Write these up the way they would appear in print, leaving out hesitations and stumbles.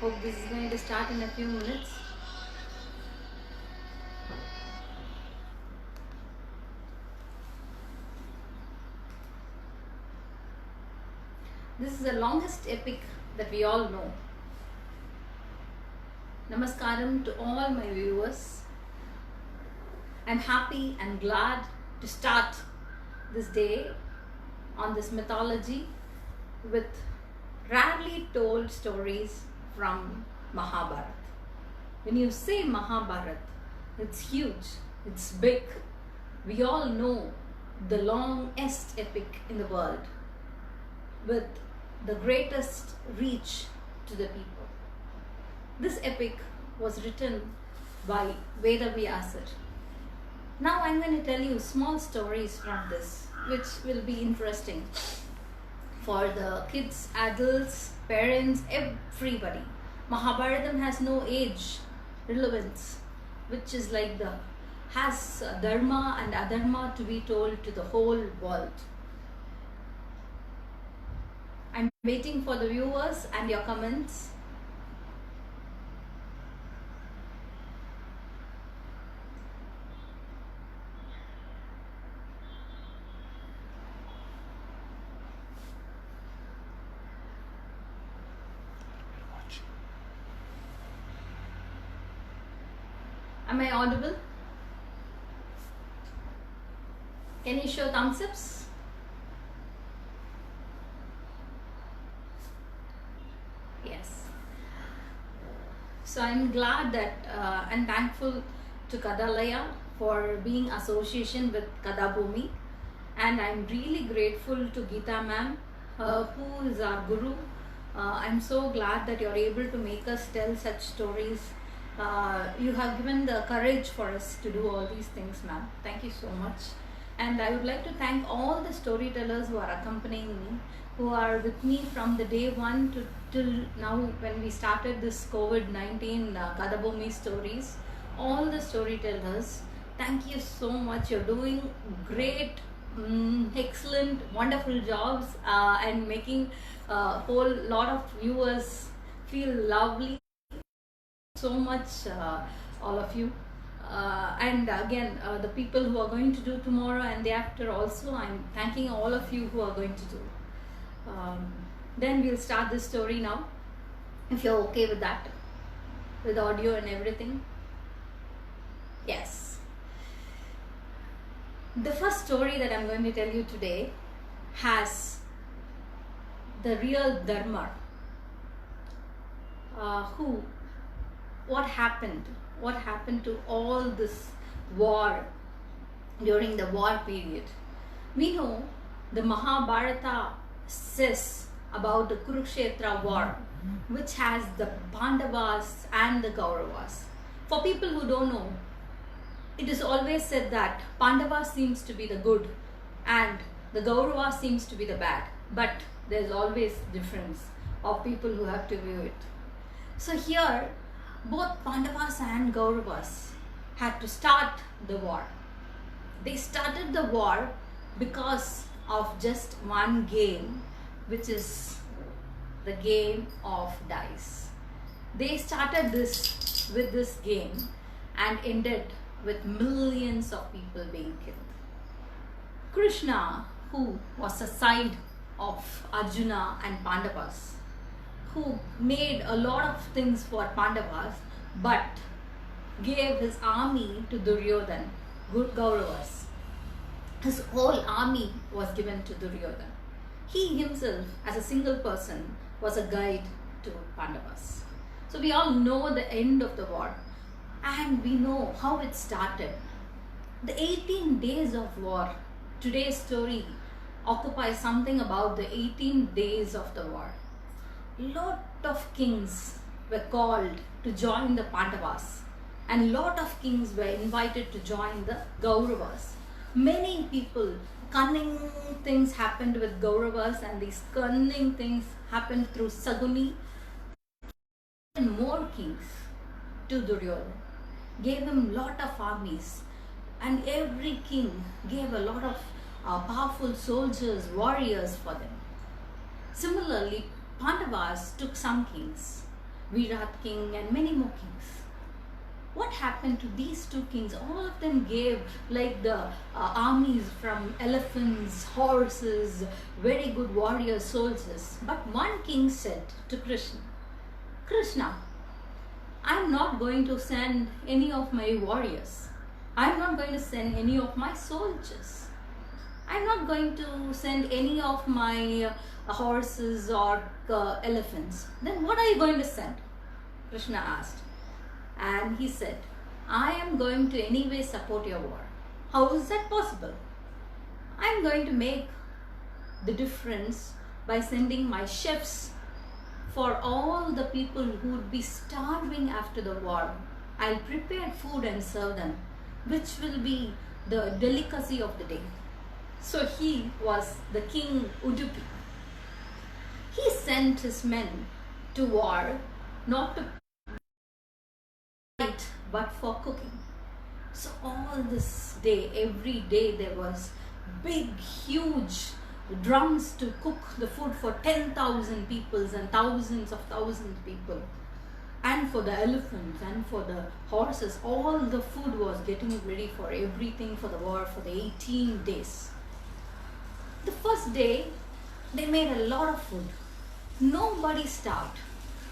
Hope this is going to start in a few minutes. This is the longest epic that we all know. Namaskaram to all my viewers. I'm happy and glad to start this day on this mythology with rarely told stories from Mahabharata. When you say Mahabharata, it's huge, it's big. We all know the longest epic in the world with the greatest reach to the people. This epic was written by Veda Vyasa. Now I'm going to tell you small stories from this, which will be interesting for the kids, adults, parents, everybody. Mahabharatam has no age relevance, which is like has dharma and adharma to be told to the whole world. I'm waiting for the viewers and your comments. Am I audible? Can you show thumbs ups? Yes. So I'm glad that and thankful to Kadalaya for being association with Kadabhumi, and I'm really grateful to Geeta ma'am, who is our guru. I'm so glad that you're able to make us tell such stories. You have given the courage for us to do all these things, ma'am. Thank you so much. And I would like to thank all the storytellers who are accompanying me, who are with me from the day one to till now when we started this COVID-19 Kadabhumi stories. All the storytellers, thank you so much. You're doing great, excellent, wonderful jobs and making a whole lot of viewers feel lovely. So much, all of you. And again, the people who are going to do tomorrow and the after also, I'm thanking all of you who are going to do. Then we'll start this story now, if you're okay with that, with audio and everything. Yes. The first story that I'm going to tell you today has the real Dharma. What happened to all this war during the war period. We know the Mahabharata says about the Kurukshetra war, which has the Pandavas and the Kauravas. For people who don't know, it is always said that Pandavas seems to be the good and the Kauravas seems to be the bad, but there's always difference of people who have to view it. So here, both Pandavas and Kauravas had to start the war. They started the war because of just one game, which is the game of dice. They started this with this game and ended with millions of people being killed. Krishna, who was a side of Arjuna and Pandavas, who made a lot of things for Pandavas, but gave his army to Duryodhana, Kauravas. His whole army was given to Duryodhana. He himself, as a single person, was a guide to Pandavas. So we all know the end of the war, and we know how it started. The 18 days of war, today's story occupies something about the 18 days of the war. Lot of kings were called to join the Pandavas, and lot of kings were invited to join the Kauravas. Many people, cunning things happened with Kauravas, and these cunning things happened through Saguni. And more kings to Duryodhana, gave him lot of armies, and every king gave a lot of powerful soldiers, warriors for them. Similarly, Pandavas took some kings Virat king, and many more kings. What happened to these two kings? All of them gave like the armies from elephants, horses, very good warrior soldiers. But one king said to Krishna, Krishna, I'm not going to send any of my warriors. I'm not going to send any of my soldiers. I'm not going to send any of my horses or elephants. Then what are you going to send? Krishna asked. And he said, I am going to anyway support your war. How is that possible? I am going to make the difference by sending my chefs for all the people who would be starving after the war. I'll prepare food and serve them, which will be the delicacy of the day. So he was the king Udupi. He sent his men to war not to fight but for cooking. So all this day, every day there was big, huge drums to cook the food for 10,000 people and thousands of people. And for the elephants and for the horses, all the food was getting ready for everything for the war for the 18 days. The first day, they made a lot of food. Nobody starved.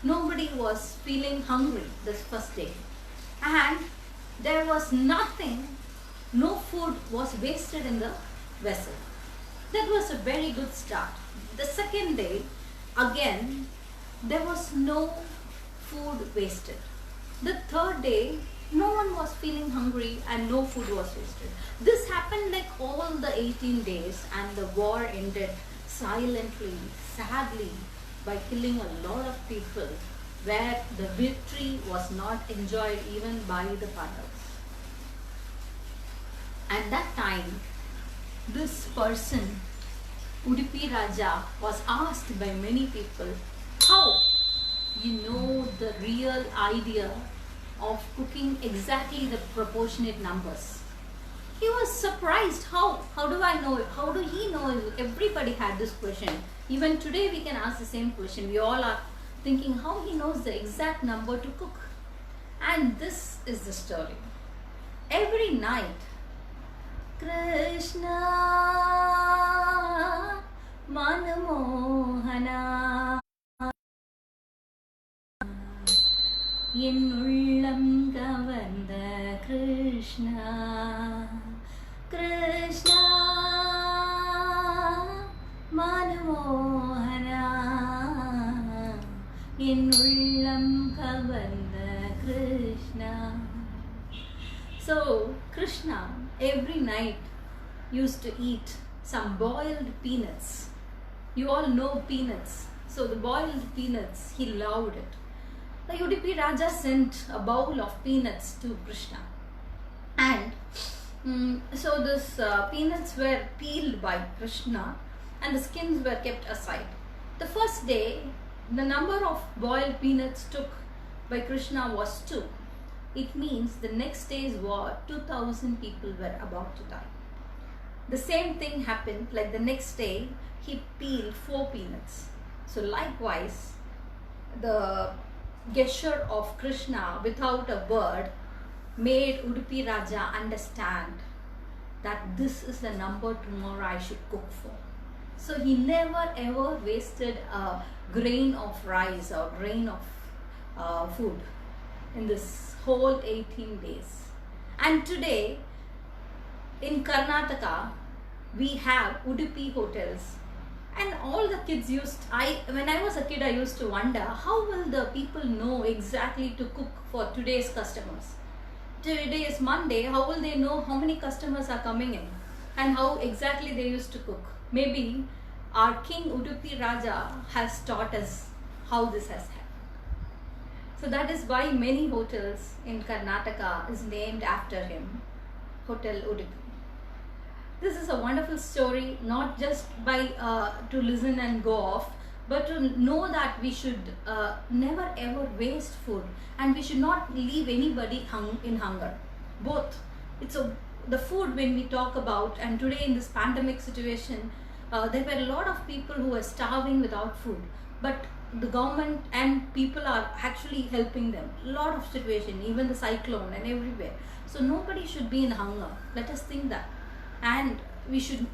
Nobody was feeling hungry this first day. And there was nothing, no food was wasted in the vessel. That was a very good start. The second day, again, there was no food wasted. The third day, no one was feeling hungry and no food was wasted. This happened like all the 18 days, and the war ended silently, sadly, by killing a lot of people, where the victory was not enjoyed even by the Pandavas. At that time, this person, Udupi Raja, was asked by many people, how you know the real idea of cooking exactly the proportionate numbers? He was surprised. How do I know it? How do he know it? Everybody had this question. Even today we can ask the same question. We all are thinking how he knows the exact number to cook. And this is the story. Every night, Krishna Manamohana Innullam Kavanda Krishna Krishna Manamohana Innullam Kavanda Krishna. So Krishna every night used to eat some boiled peanuts. You all know peanuts. So the boiled peanuts, he loved it. The Udupi Raja sent a bowl of peanuts to Krishna. And so this peanuts were peeled by Krishna and the skins were kept aside. The first day, the number of boiled peanuts took by Krishna was 2. It means the next day's war, 2,000 people were about to die. The same thing happened, like the next day, he peeled 4 peanuts. So likewise, the gesture of Krishna without a word made Udupi Raja understand that this is the number tomorrow I should cook for. So he never ever wasted a grain of rice or grain of food in this whole 18 days. And today in Karnataka we have Udupi hotels, and all the kids when I was a kid, I used to wonder how will the people know exactly to cook for today's customers. Today is Monday, how will they know how many customers are coming in and how exactly they used to cook? Maybe our king Udupi Raja has taught us how this has happened. So that is why many hotels in Karnataka is named after him, Hotel Udupi. This is a wonderful story, not just by to listen and go off, but to know that we should never ever waste food, and we should not leave anybody in hunger. Both. The food when we talk about, and today in this pandemic situation, there were a lot of people who were starving without food. But the government and people are actually helping them. A lot of situation, even the cyclone and everywhere. So nobody should be in hunger. Let us think that. And we should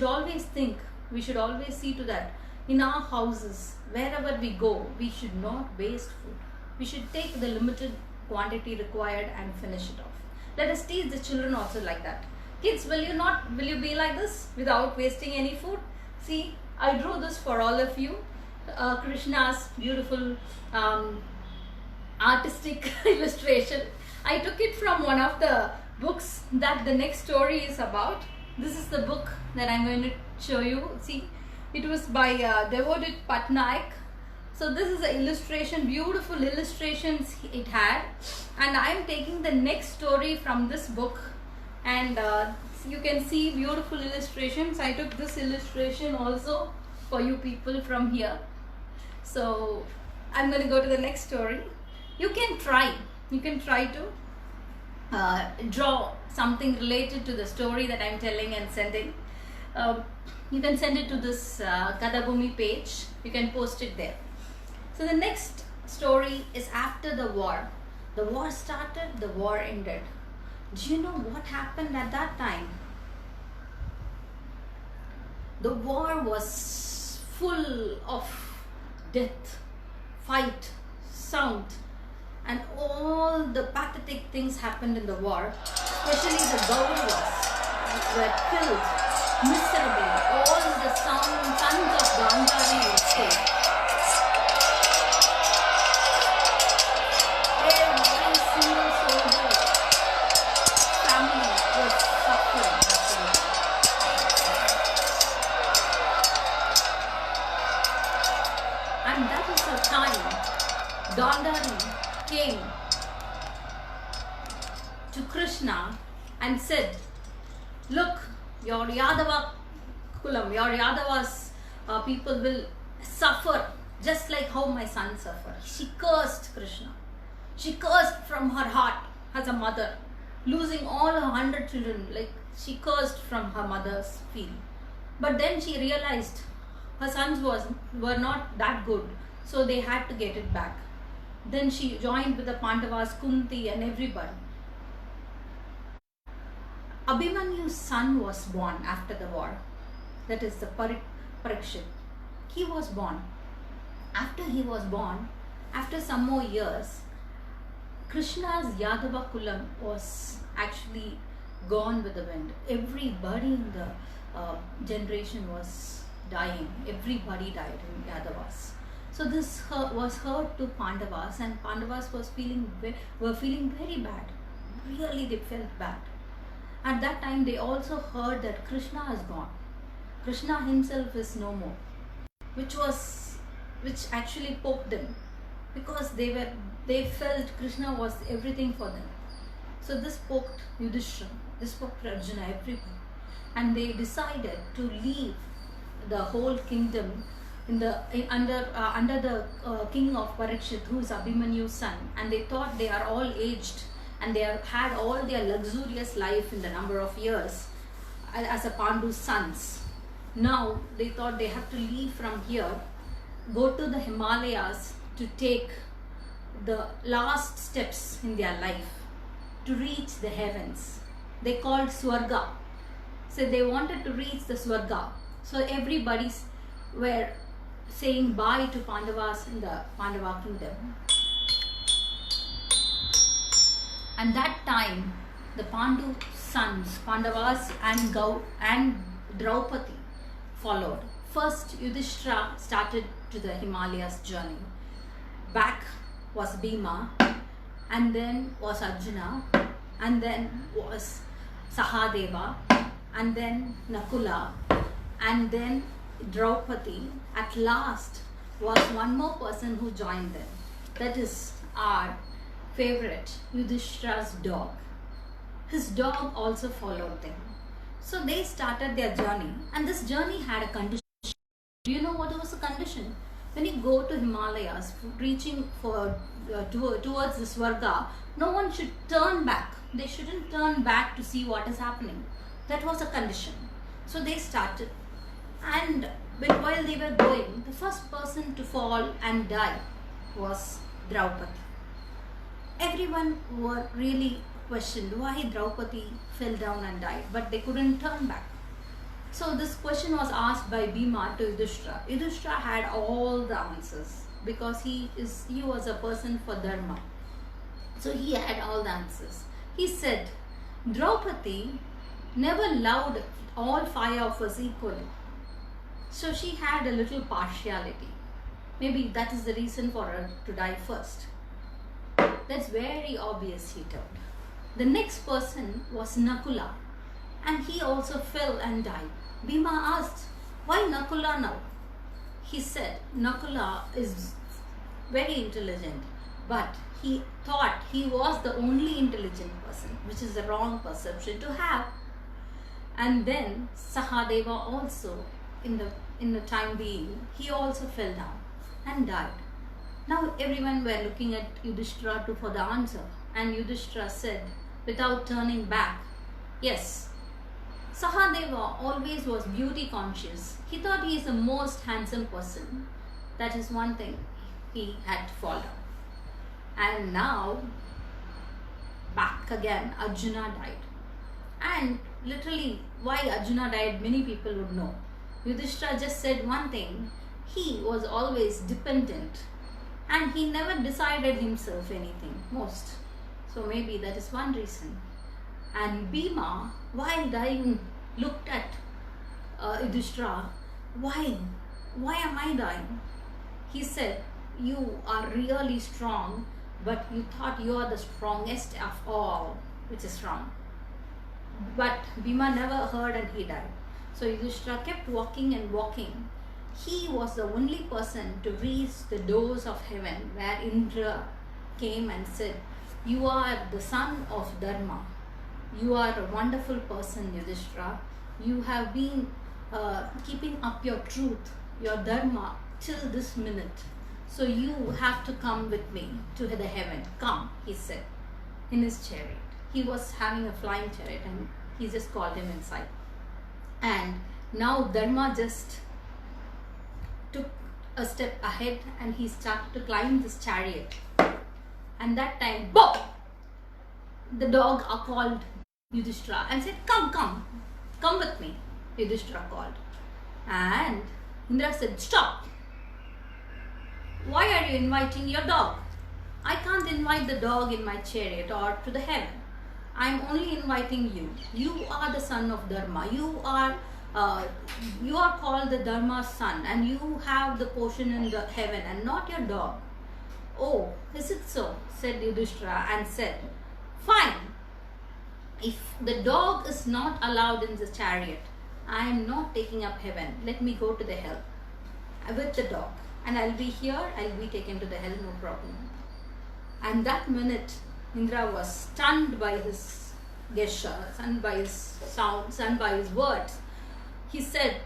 always think, we should always see to that in our houses, wherever we go, we should not waste food. We should take the limited quantity required and finish it off. Let us teach the children also like that. Kids, will you be like this without wasting any food? See, I drew this for all of you. Krishna's beautiful artistic illustration. I took it from one of the books that the next story is about. This is the book that I'm going to show you. See, it was by Devodit Patnaik. So this is the illustration, beautiful illustrations it had, and I'm taking the next story from this book, and you can see beautiful illustrations. I took this illustration also for you people from here. So I'm going to go to the next story. You can try to draw something related to the story that I'm telling and sending. You can send it to this Kadabhumi page. You can post it there. So the next story is after the war. The war started, the war ended. Do you know what happened at that time? The war was full of death, fight, sound, and all the pathetic things happened in the war. Especially the Kauravas were killed miserably. All the sons of Gandhari were killed. Every single soldier family was suffering. And that is the time Gandhari came to Krishna and said, look, your Yadava Kulam, your Yadavas people will suffer just like how my son suffered. She cursed Krishna. She cursed from her heart as a mother, losing all her 100 children, like she cursed from her mother's field. But then she realized her sons were not that good, so they had to get it back. Then she joined with the Pandavas, Kunti and everybody. Abhimanyu's son was born after the war. That is the Parikshit. He was born. After he was born, after some more years, Krishna's Yadava Kulam was actually gone with the wind. Everybody in the generation was dying. Everybody died in Yadavas. So this was heard to Pandavas, and Pandavas were feeling very bad. Really, they felt bad. At that time, they also heard that Krishna has gone. Krishna himself is no more, which actually poked them, because they felt Krishna was everything for them. So this poked Yudhishthira, this poked Arjuna, everybody, and they decided to leave the whole kingdom under the king of Parikshit, who is Abhimanyu's son, and they thought they are all aged and they have had all their luxurious life in the number of years as a Pandu's sons. Now they thought they have to leave from here, go to the Himalayas to take the last steps in their life to reach the heavens. They called Swarga. So they wanted to reach the Swarga. So everybody were saying bye to Pandavas in the Pandava kingdom. And that time, the Pandu sons, Pandavas and Draupadi followed. First, Yudhishthira started to the Himalayas journey. Back was Bhima, and then was Arjuna, and then was Sahadeva, and then Nakula, and then Draupadi. At last was one more person who joined them. That is our favorite, Yudhishthira's dog. His dog also followed them. So they started their journey, and this journey had a condition. Do you know what was the condition? When you go to Himalayas, reaching towards the Swarga, no one should turn back. They shouldn't turn back to see what is happening. That was a condition. So they started, and but while they were going, the first person to fall and die was Draupadi. Everyone were really questioned why Draupadi fell down and died, but they couldn't turn back. So this question was asked by Bhima to Yudhishthira. Yudhishthira had all the answers because he was a person for dharma. So he had all the answers. He said, Draupadi never loved all five of us equally. So she had a little partiality. Maybe that is the reason for her to die first. That's very obvious, he told. The next person was Nakula, and he also fell and died. Bhima asked, why Nakula now? He said, Nakula is very intelligent, but he thought he was the only intelligent person, which is the wrong perception to have. And then Sahadeva also, in the time being, he also fell down and died. Now everyone were looking at Yudhishthira for the answer, and Yudhishthira said, without turning back, yes, Sahadeva always was beauty conscious. He thought he is the most handsome person. That is one thing he had to fall down. And now, back again, Arjuna died. And literally, why Arjuna died, many people would know. Yudhishthira just said one thing, he was always dependent and he never decided himself anything, most. So maybe that is one reason. And Bhima, while dying, looked at Yudhishthira, why am I dying? He said, you are really strong, but you thought you are the strongest of all, which is wrong. But Bhima never heard and he died. So Yudhishthira kept walking and walking. He was the only person to reach the doors of heaven where Indra came and said, you are the son of Dharma. You are a wonderful person, Yudhishthira. You have been keeping up your truth, your Dharma till this minute. So you have to come with me to the heaven. Come, he said, in his chariot. He was having a flying chariot and he just called him inside. And now Dharma just took a step ahead and he started to climb this chariot. And that time, boom! The dog called Yudhishthira and said, come with me. Yudhishthira called. And Indra said, stop. Why are you inviting your dog? I can't invite the dog in my chariot or to the heaven. I am only inviting you. You are the son of Dharma. You are called the Dharma's son and you have the portion in the heaven and not your dog. Oh, is it so? Said Yudhishthira and said, fine. If the dog is not allowed in the chariot, I am not taking up heaven. Let me go to the hell with the dog. And I'll be here, I'll be taken to the hell, no problem. And that minute, Indra was stunned by his gesture, stunned by his sound, stunned by his words. He said,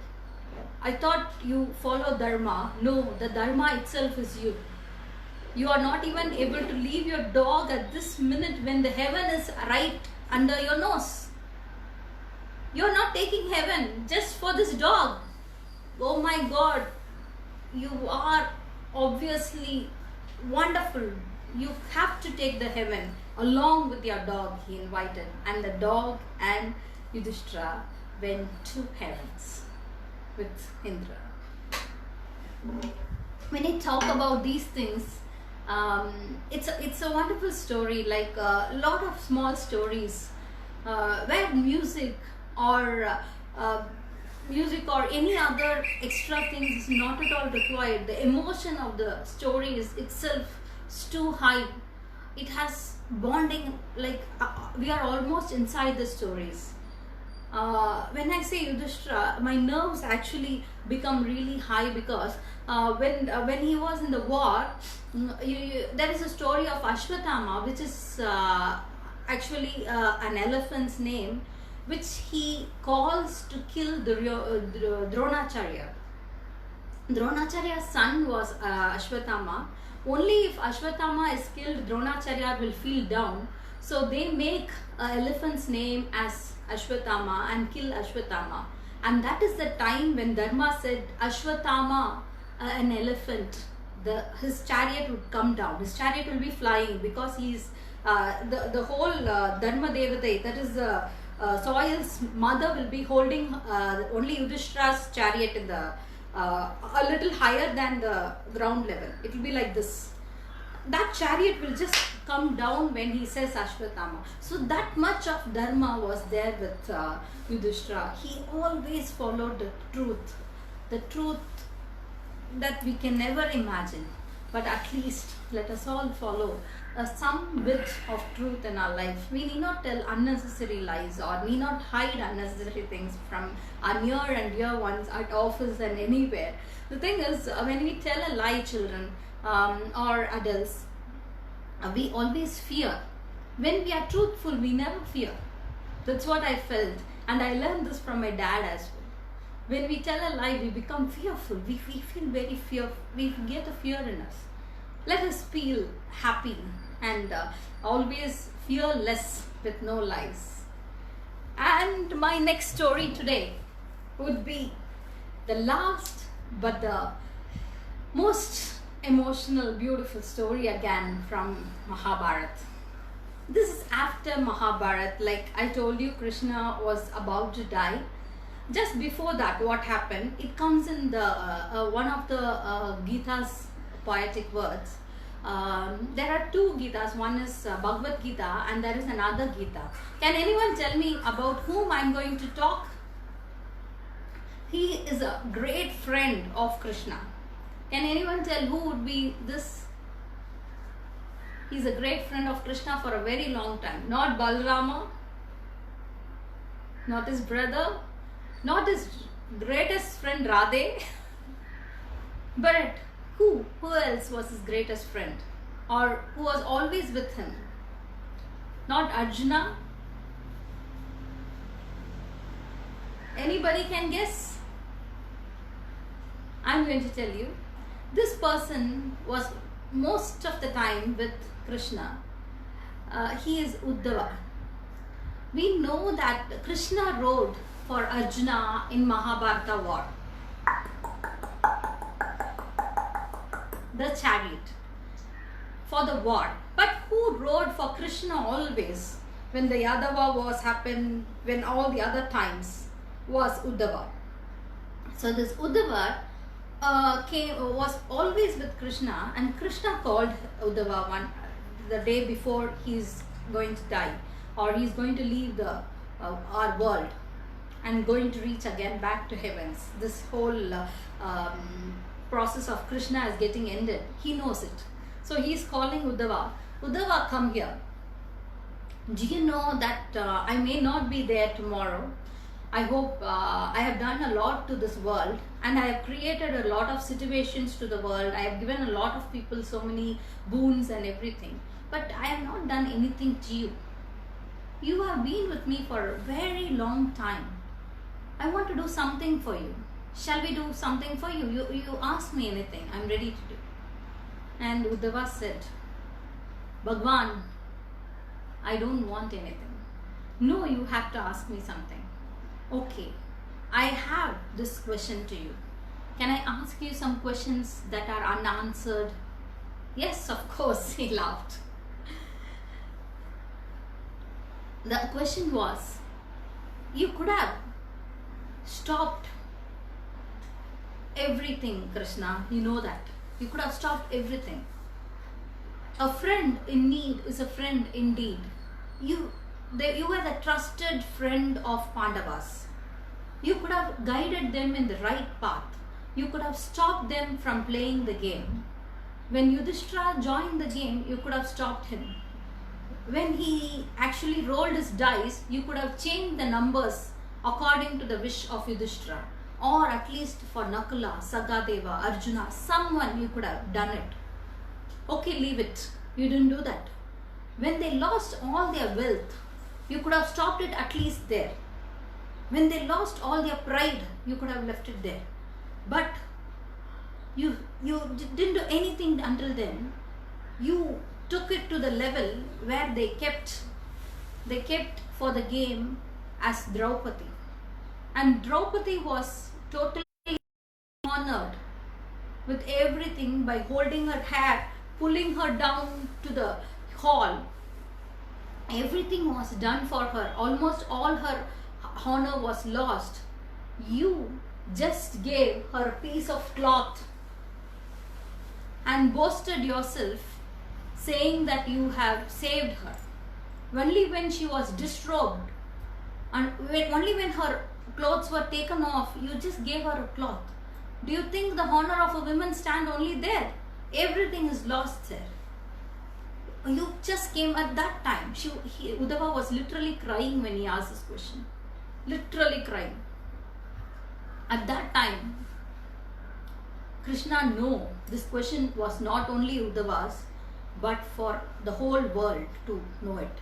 I thought you follow Dharma. No, the Dharma itself is you. You are not even able to leave your dog at this minute when the heaven is right under your nose. You are not taking heaven just for this dog. Oh my God, you are obviously wonderful. You have to take the heaven along with your dog, he invited. And the dog and Yudhishthira went to heavens with Indra. When I talk about these things, it's a wonderful story, like a lot of small stories where music or any other extra things is not at all required. The emotion of the story is itself too high. It has bonding, like we are almost inside the stories. When I say Yudhishthira, my nerves actually become really high because when he was in the war, there is a story of Ashwatthama, which is actually an elephant's name, which he calls to kill Dronacharya. Dronacharya's son was Ashwatthama. Only if Ashwatthama is killed, Dronacharya will feel down. So they make an elephant's name as Ashwatthama and kill Ashwatthama. And that is the time when Dharma said, Ashwatthama, an elephant, his chariot would come down. His chariot will be flying, because he's the whole Dharma Devate, that is the soil's mother, will be holding only Yudhishthira's chariot in the a little higher than the ground level. It will be like this. That chariot will just come down when he says Ashwatthama. So that much of Dharma was there with Yudhishthira. He always followed the truth that we can never imagine. But at least let us all follow some bit of truth in our life. We need not tell unnecessary lies, or need not hide unnecessary things from our near and dear ones at office and anywhere. The thing is, when we tell a lie, children or adults, we always fear. When we are truthful, we never fear. That's what I felt, and I learned this from my dad as well. When we tell a lie, we become fearful. We feel very fearful. We get a fear in us. Let us feel happy and always fear less with no lies. And my next story today would be the last but the most emotional, beautiful story again from Mahabharata. This is after Mahabharata. Like I told you, Krishna was about to die. Just before that, what happened? It comes in the one of the Gita's poetic words. There are two Gitas. One is Bhagavad Gita, and there is another Gita. Can anyone tell me about whom I'm going to talk? He is a great friend of Krishna. Can anyone tell who would be this? He's a great friend of Krishna for a very long time. Not Balarama, not his brother, not his greatest friend Radhe, but who else was his greatest friend, or who was always with him? Not Arjuna. Anybody can guess? I'm going to tell you. This person was most of the time with Krishna. He is Uddhava. We know that Krishna rode for Arjuna in Mahabharata war. The chariot for the war. But who rode for Krishna always when the Yadava wars happened, when all the other times, was Uddhava. So this Uddhava was always with Krishna, and Krishna called Uddhava the day before he's going to die, or he's going to leave our world and going to reach again back to heavens. This whole process of Krishna is getting ended. He knows it. So he's calling Uddhava. Uddhava, come here. Do you know that I may not be there tomorrow? I hope I have done a lot to this world, and I have created a lot of situations to the world. I have given a lot of people so many boons and everything. But I have not done anything to you. You have been with me for a very long time. I want to do something for you. Shall we do something for you? You ask me anything, I'm ready to do. And Uddhava said, Bhagwan, I don't want anything. No, you have to ask me something. Okay, I have this question to you. Can I ask you some questions that are unanswered? Yes, of course, he laughed. The question was, you could have stopped everything, Krishna, you know that. You could have stopped everything. A friend in need is a friend indeed. You were the trusted friend of Pandavas. You could have guided them in the right path. You could have stopped them from playing the game. When Yudhishthira joined the game, you could have stopped him. When he actually rolled his dice, you could have changed the numbers according to the wish of Yudhishthira. Or at least for Nakula, Sagadeva, Arjuna, someone you could have done it. Okay, leave it. You didn't do that. When they lost all their wealth, you could have stopped it at least there. When they lost all their pride, you could have left it there. But you didn't do anything until then. You took it to the level where they kept for the game as Draupadi. And Draupadi was totally honored with everything by holding her hair, pulling her down to the hall. Everything was done for her. Almost all her honor was lost. You just gave her a piece of cloth and boasted yourself, saying that you have saved her. Only when she was disrobed and only when her clothes were taken off, you just gave her a cloth. Do you think the honor of a woman stand only there? Everything is lost there. You just came at that time. Uddhava was literally crying when he asked this question. Literally crying. At that time, Krishna knew this question was not only Uddhava's, but for the whole world to know it.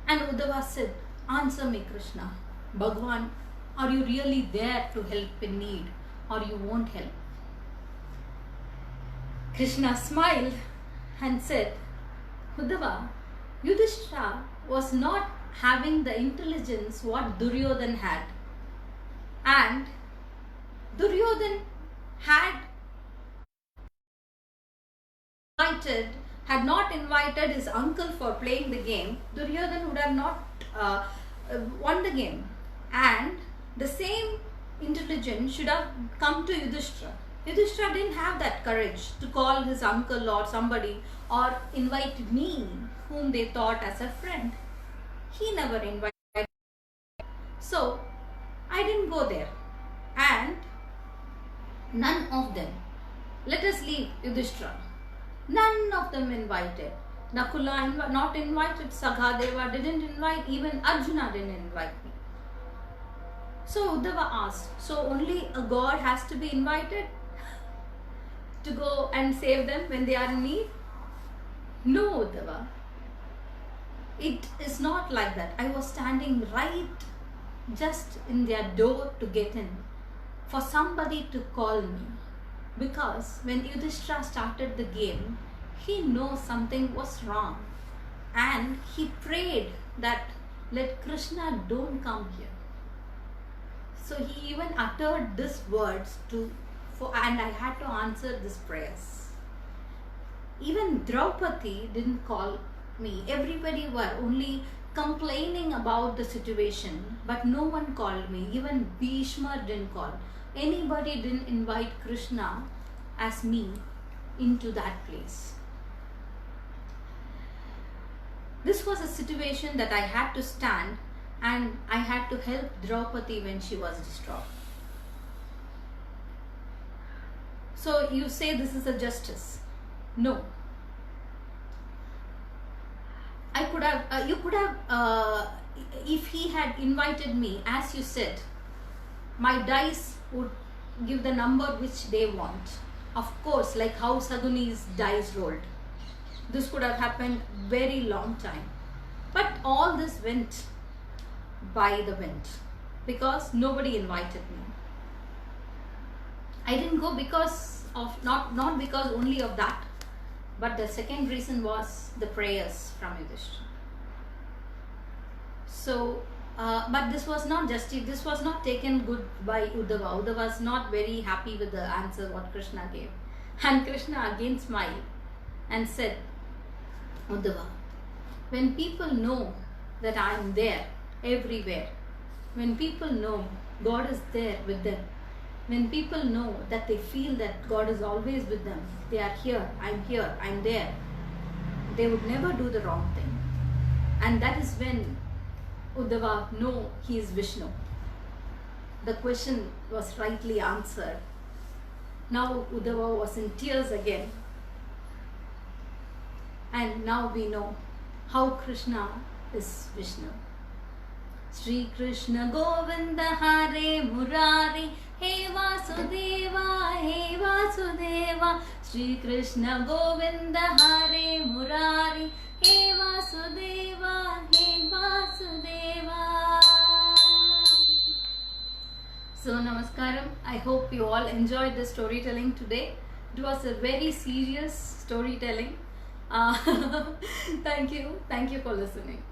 And Uddhava said, answer me, Krishna. Bhagwan, are you really there to help in need, or you won't help? Krishna smiled and said, Uddhava, Yudhishthira was not having the intelligence what Duryodhan had. And Duryodhan had not invited his uncle for playing the game, Duryodhan would have not won the game. And the same intelligence should have come to Yudhishthira. Yudhishthira didn't have that courage to call his uncle or somebody or invite me, whom they thought as a friend. He never invited me. So I didn't go there. And none of them, let us leave Yudhishthira, none of them invited. Nakula not invited, Saghadeva didn't invite, even Arjuna didn't invite me. So Uddhava asked, so only a god has to be invited to go and save them when they are in need? No, Uddhava. It is not like that. I was standing right just in their door to get in for somebody to call me. Because when Yudhishthira started the game, he knows something was wrong. And he prayed that let Krishna don't come here. So he even uttered these words and I had to answer these prayers. Even Draupadi didn't call me. Everybody were only complaining about the situation, but no one called me. Even Bhishma didn't call. Anybody didn't invite Krishna as me into that place. This was a situation that I had to stand, and I had to help Draupadi when she was distraught. So you say this is a justice. No. I could have, you could have, if he had invited me, as you said, my dice would give the number which they want. Of course, like how Saguni's dice rolled. This could have happened very long time. But all this went by the wind because nobody invited me. I didn't go because of, not because only of that, but the second reason was the prayers from Yudhishthira. So, but this was not this was not taken good by Uddhava. Uddhava was not very happy with the answer what Krishna gave. And Krishna again smiled and said, Uddhava, when people know that I am there everywhere, when people know God is there with them, when people know that they feel that God is always with them, they are here, I'm there, they would never do the wrong thing. And that is when Uddhava know he is Vishnu. The question was rightly answered. Now Uddhava was in tears again. And now we know how Krishna is Vishnu. Shri Krishna Govinda Hare Murari He Vasudeva He Vasudeva Shri Krishna Govinda Hare Murari He Vasudeva He Vasudeva. So Namaskaram. I hope you all enjoyed the storytelling today. It was a very serious storytelling. Thank you for listening.